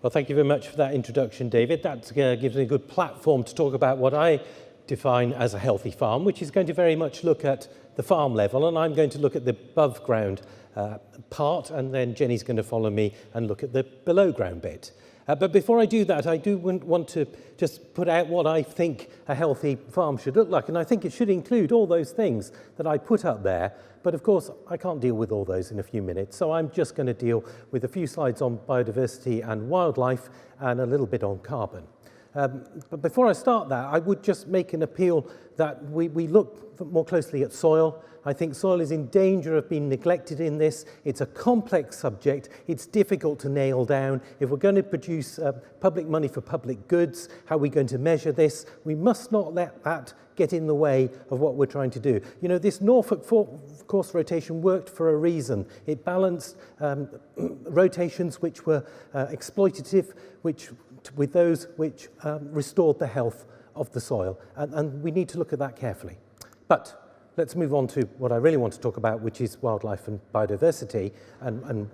Well, thank you very much for that introduction, David. That gives me a good platform to talk about what I define as a healthy farm, which is going to very much look at the farm level, and I'm going to look at the above ground part, and then Jenny's going to follow me and look at the below ground bit. But before I do that, I do want to just put out what I think a healthy farm should look like, and I think it should include all those things that I put up there. But of course, I can't deal with all those in a few minutes, so I'm just going to deal with a few slides on biodiversity and wildlife and a little bit on carbon. But before I start that, I would just make an appeal that we look more closely at soil. I think soil is in danger of being neglected in this. It's a complex subject. It's difficult to nail down. If we're going to produce public money for public goods, how are we going to measure this? We must not let that get in the way of what we're trying to do. You know, this Norfolk course rotation worked for a reason. It balanced rotations which were exploitative, with those which restored the health of the soil. And we need to look at that carefully. But let's move on to what I really want to talk about, which is wildlife and biodiversity and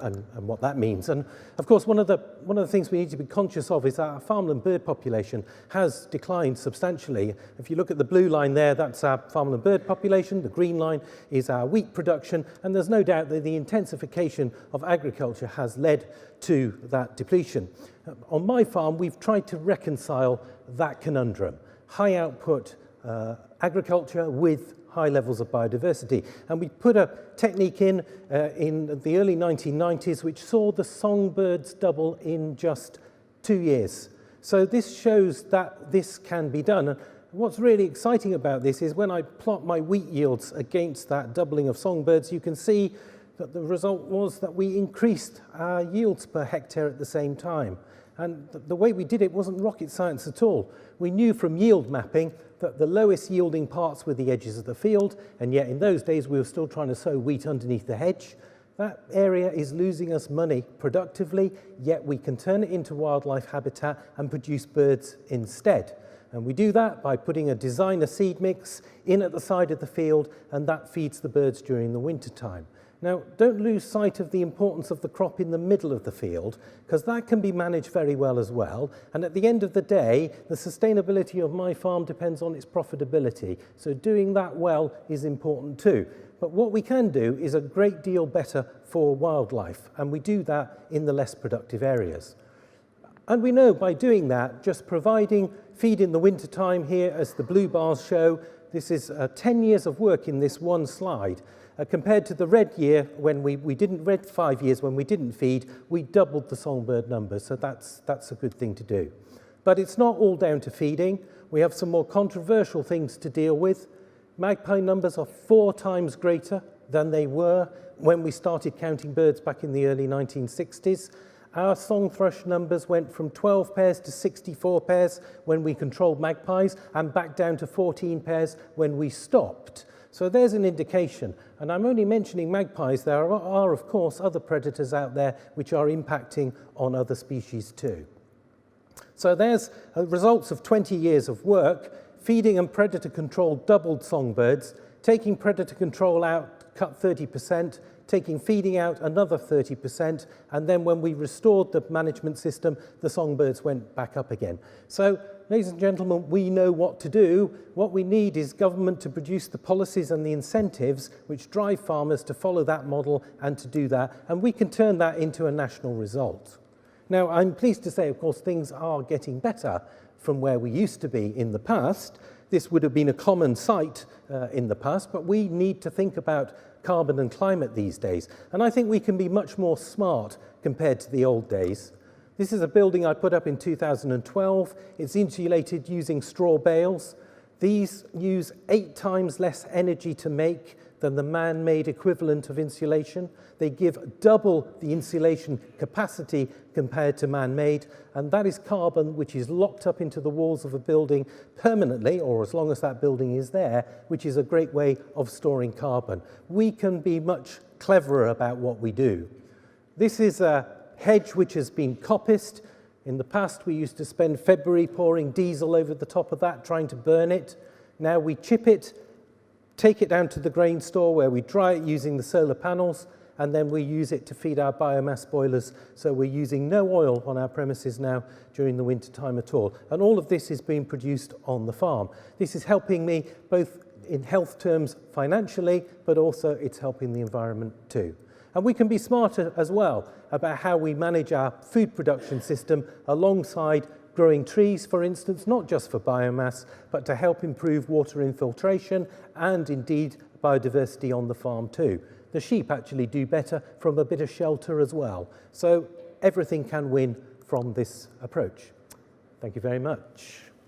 what that means. And of course, one of the things we need to be conscious of is that our farmland bird population has declined substantially. If you look at the blue line there, that's our farmland bird population. The green line is our wheat production. And there's no doubt that the intensification of agriculture has led to that depletion. On my farm, we've tried to reconcile that conundrum. High output agriculture with high levels of biodiversity. And we put a technique in the early 1990s, which saw the songbirds double in just 2 years. So this shows that this can be done. And what's really exciting about this is when I plot my wheat yields against that doubling of songbirds, you can see that the result was that we increased our yields per hectare at the same time. And the way we did it wasn't rocket science at all. We knew from yield mapping that the lowest yielding parts were the edges of the field, and yet in those days we were still trying to sow wheat underneath the hedge. That area is losing us money productively, yet we can turn it into wildlife habitat and produce birds instead. And we do that by putting a designer seed mix in at the side of the field, and that feeds the birds during the winter time. Now, don't lose sight of the importance of the crop in the middle of the field, because that can be managed very well as well. And at the end of the day, the sustainability of my farm depends on its profitability. So doing that well is important too. But what we can do is a great deal better for wildlife, and we do that in the less productive areas. And we know by doing that, just providing feed in the wintertime here, as the blue bars show, this is 10 years of work in this one slide. Compared to the red year when red 5 years when we didn't feed, we doubled the songbird numbers, so that's a good thing to do. But it's not all down to feeding. We have some more controversial things to deal with. Magpie numbers are 4 times greater than they were when we started counting birds back in the early 1960s. Our song thrush numbers went from 12 pairs to 64 pairs when we controlled magpies, and back down to 14 pairs when we stopped. So there's an indication, and I'm only mentioning magpies. There are, of course, other predators out there which are impacting on other species too. So there's results of 20 years of work. Feeding and predator control doubled songbirds. Taking predator control out, cut 30%. Taking feeding out, another 30%. And then when we restored the management system, the songbirds went back up again. So, ladies and gentlemen, we know what to do. What we need is government to produce the policies and the incentives which drive farmers to follow that model and to do that, and we can turn that into a national result. Now, I'm pleased to say, of course, things are getting better from where we used to be in the past. This would have been a common sight in the past, but we need to think about carbon and climate these days. And I think we can be much more smart compared to the old days. This is a building I put up in 2012. It's insulated using straw bales. These use 8 times less energy to make than the man-made equivalent of insulation. They give double the insulation capacity compared to man-made, and that is carbon which is locked up into the walls of a building permanently, or as long as that building is there, which is a great way of storing carbon. We can be much cleverer about what we do. This is a hedge which has been coppiced. In the past, we used to spend February pouring diesel over the top of that, trying to burn it. Now we chip it, take it down to the grain store where we dry it using the solar panels, and then we use it to feed our biomass boilers, so we're using no oil on our premises now during the winter time at all. And all of this is being produced on the farm. This is helping me both in health terms financially, but also it's helping the environment too. And we can be smarter as well about how we manage our food production system alongside growing trees, for instance, not just for biomass, but to help improve water infiltration and indeed biodiversity on the farm too. The sheep actually do better from a bit of shelter as well. So everything can win from this approach. Thank you very much.